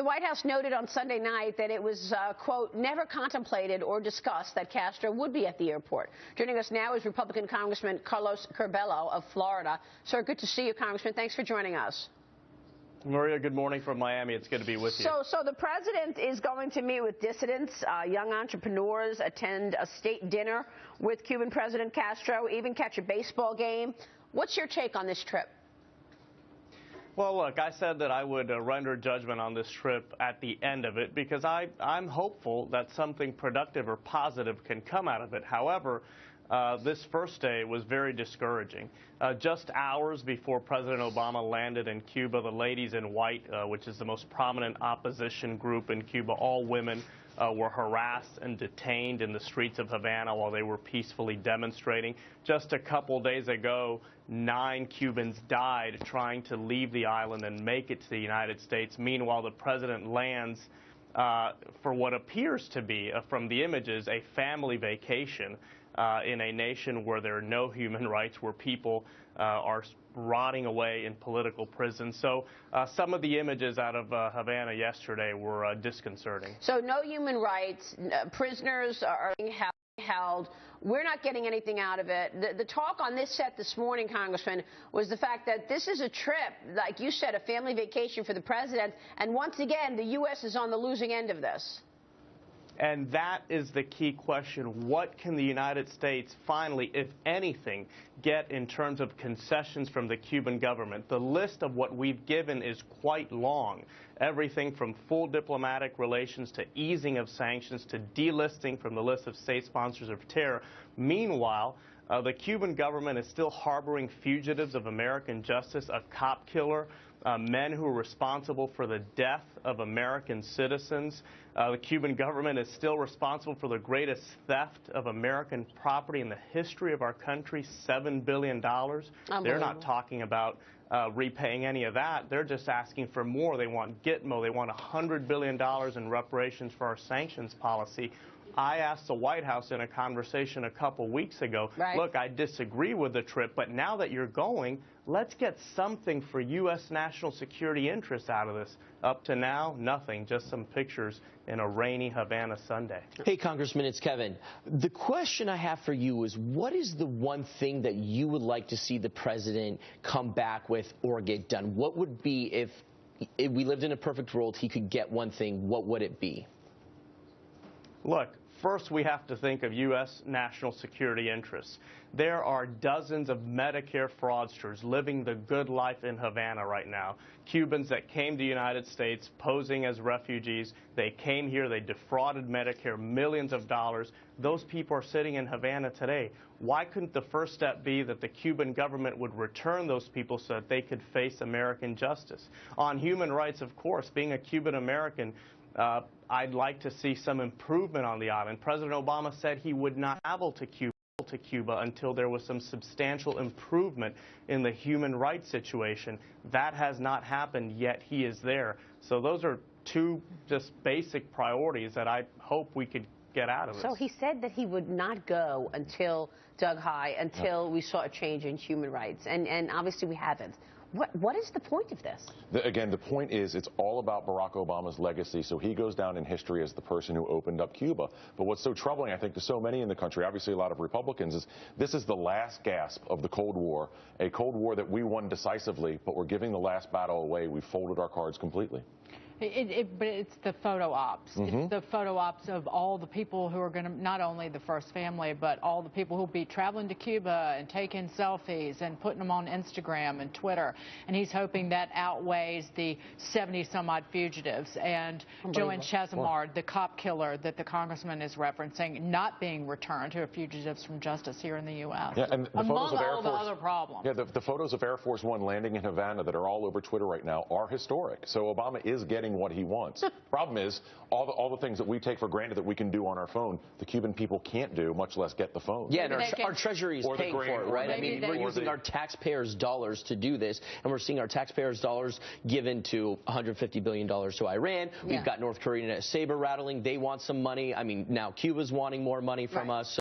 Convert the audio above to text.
The White House noted on Sunday night that it was, quote, never contemplated or discussed that Castro would be at the airport. Joining us now is Republican Congressman Carlos Curbelo of Florida. Sir, good to see you, Congressman. Thanks for joining us. Maria, good morning from Miami. It's good to be with you. So the president is going to meet with dissidents, young entrepreneurs, attend a state dinner with Cuban President Castro, even catch a baseball game. What's your take on this trip? Well, look, I said that I would render judgment on this trip at the end of it because I'm hopeful that something productive or positive can come out of it. However, this first day was very discouraging. Just hours before President Obama landed in Cuba, the Ladies in White, which is the most prominent opposition group in Cuba, all women, were harassed and detained in the streets of Havana while they were peacefully demonstrating. Just a couple days ago, 9 Cubans died trying to leave the island and make it to the United States. Meanwhile, the president lands for what appears to be, from the images, a family vacation in a nation where there are no human rights, where people are rotting away in political prisons. So some of the images out of Havana yesterday were disconcerting. So no human rights, prisoners are being held. We're not getting anything out of it. The talk on this set this morning, Congressman, was the fact that this is a trip, like you said, a family vacation for the president. And once again, the U.S. is on the losing end of this. And that is the key question. What can the United States finally, if anything, get in terms of concessions from the Cuban government? The list of what we've given is quite long. Everything from full diplomatic relations to easing of sanctions to delisting from the list of state sponsors of terror. Meanwhile, the Cuban government is still harboring fugitives of American justice, a cop killer, men who are responsible for the death of American citizens. The Cuban government is still responsible for the greatest theft of American property in the history of our country, $7 billion. They're not talking about repaying any of that. They're just asking for more. They want Gitmo. They want $100 billion in reparations for our sanctions policy. I asked the White House in a conversation a couple weeks ago, look, I disagree with the trip, but now that you're going, let's get something for U.S. national security interests out of this. Up to now, nothing, just some pictures in a rainy Havana Sunday. Hey, Congressman, it's Kevin. The question I have for you is, what is the one thing that you would like to see the president come back with or get done? What would be, if we lived in a perfect world, he could get one thing, what would it be? Look, first we have to think of U.S. national security interests. There are dozens of Medicare fraudsters living the good life in Havana right now. Cubans that came to the United States posing as refugees. They came here, they defrauded Medicare millions of dollars. Those people are sitting in Havana today. Why couldn't the first step be that the Cuban government would return those people so that they could face American justice? On human rights, of course, being a Cuban American, I'd like to see some improvement on the island. President Obama said he would not travel to Cuba until there was some substantial improvement in the human rights situation. That has not happened, yet he is there. So those are two just basic priorities that I hope we could get out of this. So he said that he would not go until Doug High, until we saw a change in human rights, and obviously we haven't. What is the point of this? Again, the point is it's all about Barack Obama's legacy, so he goes down in history as the person who opened up Cuba. But what's so troubling, I think, to so many in the country, obviously a lot of Republicans, is this is the last gasp of the Cold War, a Cold War that we won decisively, but we're giving the last battle away. We've folded our cards completely. But it's the photo ops. It's the photo ops of all the people who are going to, not only the first family, but all the people who will be traveling to Cuba and taking selfies and putting them on Instagram and Twitter. And he's hoping that outweighs the 70-some-odd fugitives. And Joanne Chesimard, the cop killer that the congressman is referencing, not being returned to fugitives from justice here in the U.S. Yeah, and the among photos of Air all Force, the other problems. Yeah, the photos of Air Force One landing in Havana that are all over Twitter right now are historic. So Obama is getting what he wants. Problem is, all the things that we take for granted that we can do on our phone, the Cuban people can't do, much less get the phone. Yeah, and our Treasury is paying for it, right? I mean, we're using our taxpayers' dollars to do this, and we're seeing our taxpayers' dollars given to $150 billion to Iran. We've got North Korea saber rattling. They want some money. I mean, now Cuba's wanting more money from us.